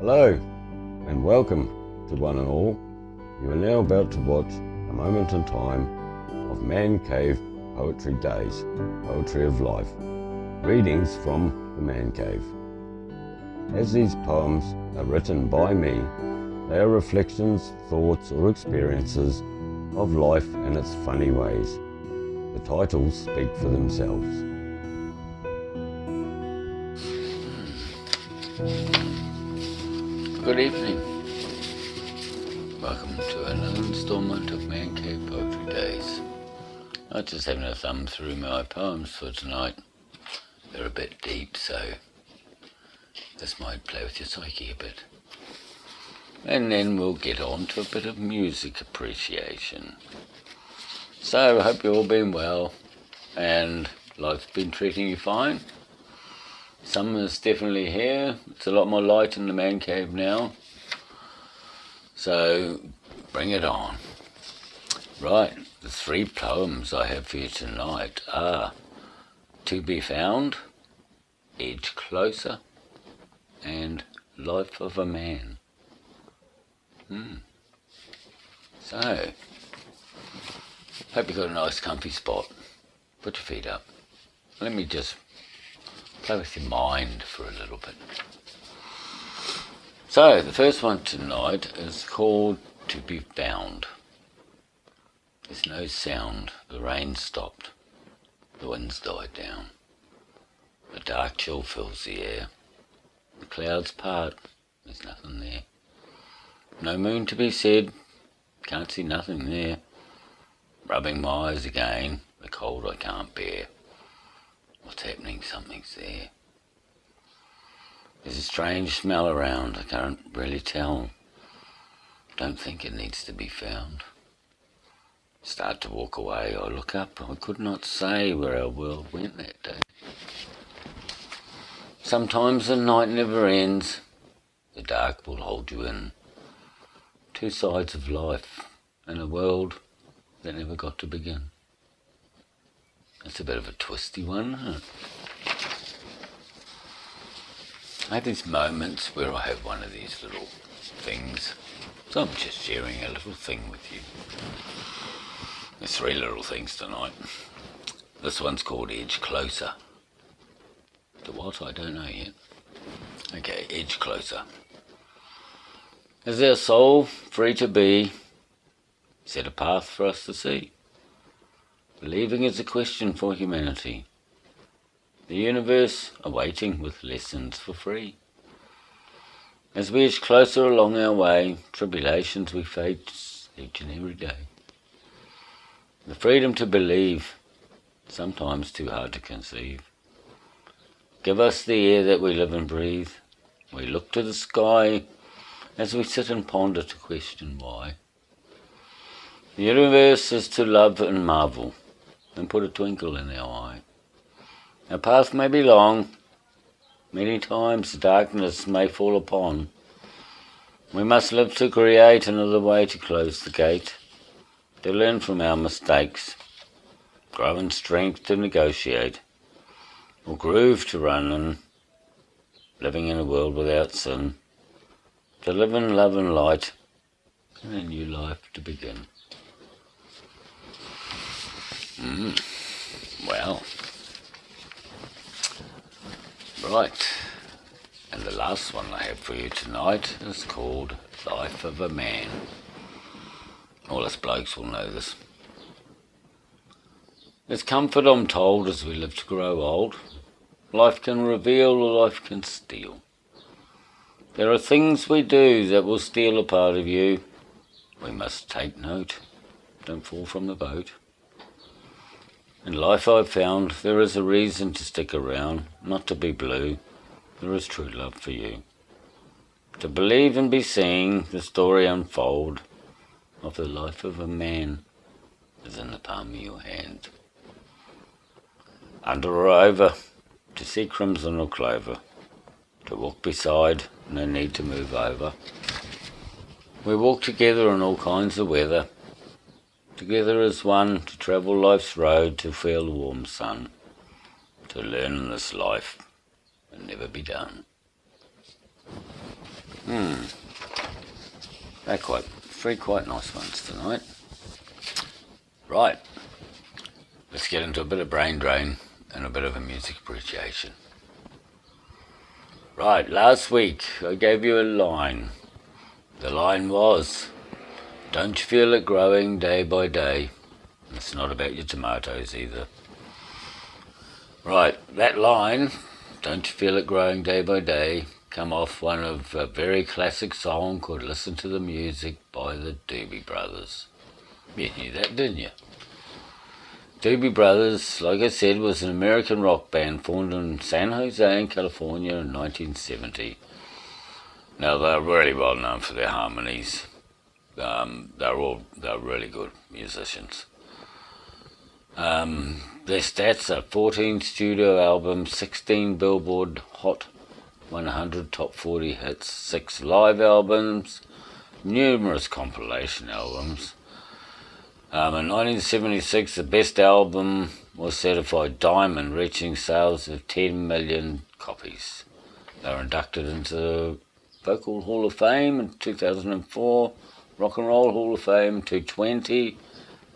Hello and welcome to one and all. You are now about to watch a moment in time of Man Cave Poetry Days, Poetry of Life, readings from the Man Cave. As these poems are written by me, they are reflections, thoughts or experiences of life in its funny ways. The titles speak for themselves. Good evening. Welcome to another instalment of Man Cave Poetry Days. I'm just having a thumb through my poems for tonight. They're a bit deep, so this might play with your psyche a bit. And then we'll get on to a bit of music appreciation. So I hope you've all been well and life's been treating you fine. Summer's definitely here. It's a lot more light in the Man Cave now. So bring it on. Right, the three poems I have for you tonight are To Be Found, Edge Closer, and Life of a Man. So, hope you got a nice comfy spot. Put your feet up. Let me just play with your mind for a little bit. So, the first one tonight is called To Be Found. There's no sound. The rain stopped. The winds died down. A dark chill fills the air. The clouds part. There's nothing there. No moon to be said. Can't see nothing there. Rubbing my eyes again. The cold I can't bear. What's happening? Something's there. There's a strange smell around. I can't really tell. Don't think it needs to be found. Start to walk away. I look up. I could not say where our world went that day. Sometimes the night never ends. The dark will hold you in. Two sides of life and a world that never got to begin. That's a bit of a twisty one, isn't it? I have these moments where I have one of these little things. So I'm just sharing a little thing with you. There's three little things tonight. This one's called Edge Closer. To what? I don't know yet. Okay, Edge Closer. Is our soul free to be? Set a path for us to see. Believing is a question for humanity. The universe awaiting with lessons for free. As we edge closer along our way, tribulations we face each and every day. The freedom to believe, sometimes too hard to conceive. Give us the air that we live and breathe. We look to the sky as we sit and ponder to question why. The universe is to love and marvel and put a twinkle in our eye. Our path may be long. Many times darkness may fall upon. We must live to create another way to close the gate, to learn from our mistakes, grow in strength to negotiate, or groove to run in, living in a world without sin, to live in love and light, and a new life to begin. Well, right, and the last one I have for you tonight is called Life of a Man. All us blokes will know this. There's comfort, I'm told, as we live to grow old. Life can reveal or life can steal. There are things we do that will steal a part of you. We must take note. Don't fall from the boat. In life I've found there is a reason to stick around, not to be blue. There is true love for you. To believe and be seeing the story unfold of the life of a man is in the palm of your hand. Under or over, to see crimson or clover, to walk beside, no need to move over. We walk together in all kinds of weather, together as one, to travel life's road, to feel the warm sun, to learn in this life and never be done. They're three quite nice ones tonight. Right, let's get into a bit of brain drain and a bit of a music appreciation. Right, last week I gave you a line. The line was, don't you feel it growing day by day? It's not about your tomatoes either. Right, that line, don't you feel it growing day by day, come off one of a very classic song called Listen to the Music by the Doobie Brothers. You knew that, didn't you? Doobie Brothers, like I said, was an American rock band formed in San Jose in California in 1970. Now, they're really well known for their harmonies. They're really good musicians. Their stats are 14 studio albums, 16 Billboard Hot 100 Top 40 hits, 6 live albums, numerous compilation albums. In 1976, the best album was certified diamond, reaching sales of 10 million copies. They were inducted into the Vocal Hall of Fame in 2004, Rock and Roll Hall of Fame in 2020,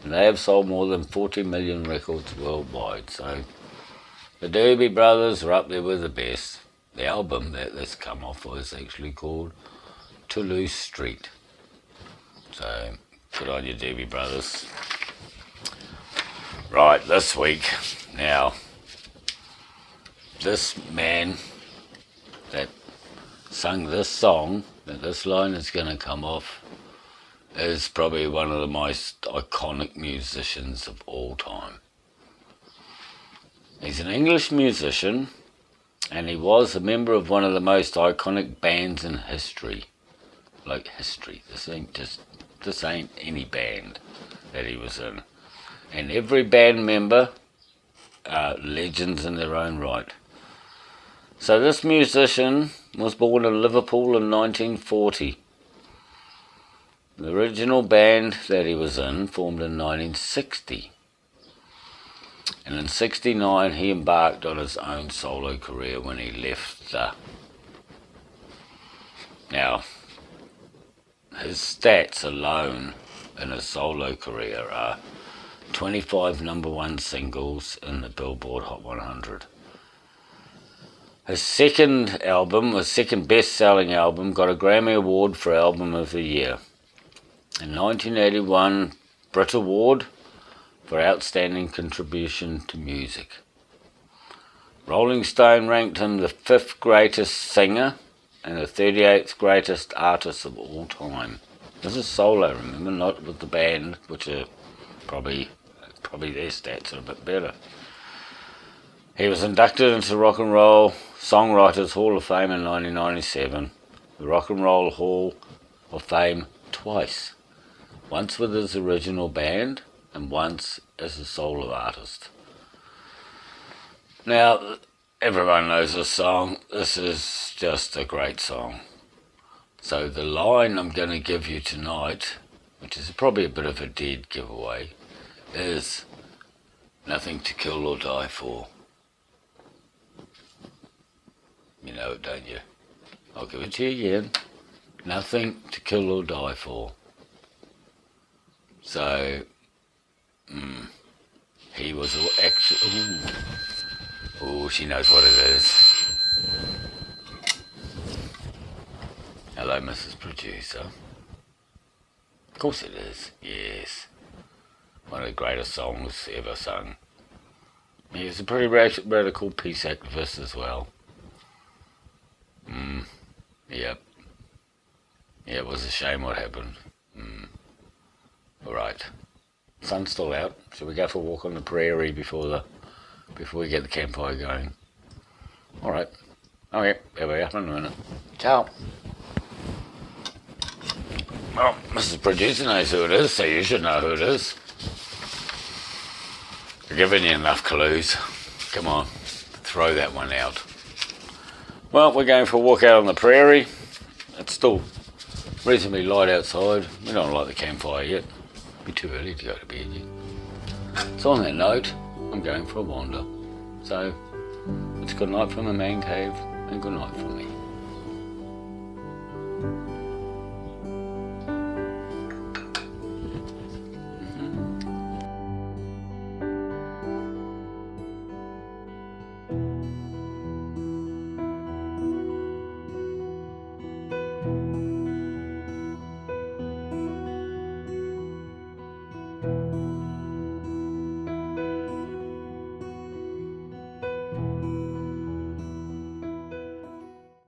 and they have sold more than 40 million records worldwide. So the Doobie Brothers are up there with the best. The album that this come off was actually called Toulouse Street. So good on you, Doobie Brothers. Right, this week, now, this man that sung this song, that this line is going to come off, is probably one of the most iconic musicians of all time. He's an English musician, and he was a member of one of the most iconic bands in history. Like history. This ain't any band that he was in. And every band member are legends in their own right. So this musician was born in Liverpool in 1940. The original band that he was in formed in 1960. And in 1969 he embarked on his own solo career when he left the... Now, his stats alone in his solo career are 25 number one singles in the Billboard Hot 100. His second best-selling album, got a Grammy Award for Album of the Year. In 1981, Brit Award for Outstanding Contribution to Music. Rolling Stone ranked him the 5th greatest singer and the 38th greatest artist of all time. This is solo, remember, not with the band, which are probably their stats are a bit better. He was inducted into Rock and Roll Songwriters Hall of Fame in 1997, the Rock and Roll Hall of Fame twice, once with his original band and once as a solo artist. Now, everyone knows this song. This is just a great song. So the line I'm going to give you tonight, which is probably a bit of a dead giveaway, is nothing to kill or die for. You know it, don't you? I'll give it to you again. Nothing to kill or die for. So, he was actually... Oh, she knows what it is. Hello, Mrs. Producer. Of course it is, yes. One of the greatest songs ever sung. He was a pretty radical peace activist as well. Yep. Yeah, it was a shame what happened. Alright. Sun's still out. Shall we go for a walk on the prairie before we get the campfire going? Alright. Okay, there we are in a minute. Ciao. Well, Mrs. Producer knows who it is, so you should know who it is. I've given you enough clues. Come on, throw that one out. Well, we're going for a walk out on the prairie. It's still reasonably light outside. We don't light the campfire yet. It'd be too early to go to bed yet. So on that note, I'm going for a wander. So, it's good night from the man cave and good night from me.